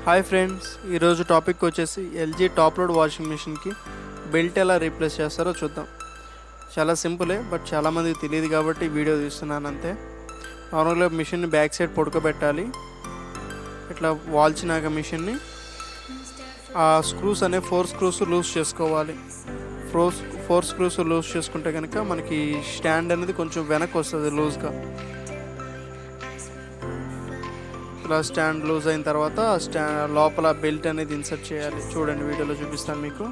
Hi friends, ఈరోజు topic వచ్చేసి LG top load washing మిషన్కి బెల్ట్ ఎలా రీప్లేస్ చేస్తారో చూద్దాం. చాలా సింపులే, బట్ చాలామందికి తెలియదు కాబట్టి వీడియో తీస్తున్నాను అంతే. నార్మల్గా మిషన్ని బ్యాక్ సైడ్ పడుకోబెట్టాలి. ఇట్లా వాల్చినాక మిషన్ని ఆ స్క్రూస్ అనే 4 స్క్రూస్ లూజ్ చేసుకోవాలి. 4 స్క్రూస్ లూజ్ చేసుకుంటే కనుక మనకి స్టాండ్ అనేది కొంచెం వెనక్కి వస్తుంది లూజ్గా. ఇలా స్టాండ్ లూజ్ అయిన తర్వాత లోపల బెల్ట్ అనేది ఇన్సర్ట్ చేయాలి. చూడండి, వీడియోలో చూపిస్తాను మీకు.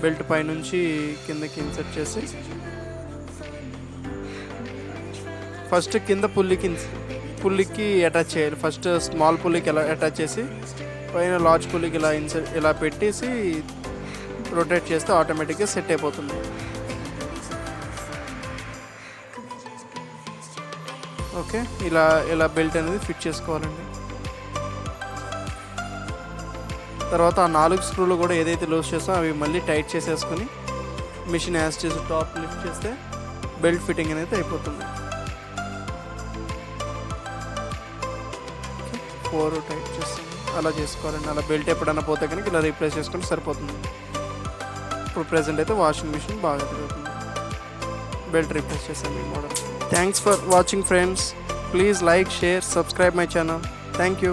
బెల్ట్ పైనుంచి కిందకి ఇన్సర్ట్ చేసి ఫస్ట్ కింద పుల్లికి అటాచ్ చేయాలి. ఫస్ట్ స్మాల్ పుల్లికి ఇలా అటాచ్ చేసి పైన లార్జ్ పుల్లికి ఇలా పెట్టేసి రొటేట్ చేస్తే ఆటోమేటిక్గా సెట్ అయిపోతుంది. ఓకే, ఇలా బెల్ట్ అనేది ఫిట్ చేసుకోవాలండి. తర్వాత ఆ 4 స్క్రూలు కూడా ఏదైతే లూజ్ చేస్తామో అవి మళ్ళీ టైట్ చేసేసుకుని మిషన్ యాజ్ చేసి టాప్ లిఫ్ట్ చేస్తే బెల్ట్ ఫిట్టింగ్ అనేది అయిపోతుంది. 4 టైట్ చేస్తాం, అలా చేసుకోవాలండి. అలా బెల్ట్ ఎప్పుడైనా పోతే కనుక ఇలా రీప్లేస్ చేసుకుంటే సరిపోతుంది. ఇప్పుడు ప్రెజెంట్ అయితే వాషింగ్ మిషన్ బాగా తిరుగుతుంది. బెల్ట్ రీప్లేస్ చేసాను ఈ model. Thanks for watching friends. Please like, share, subscribe my channel. Thank you.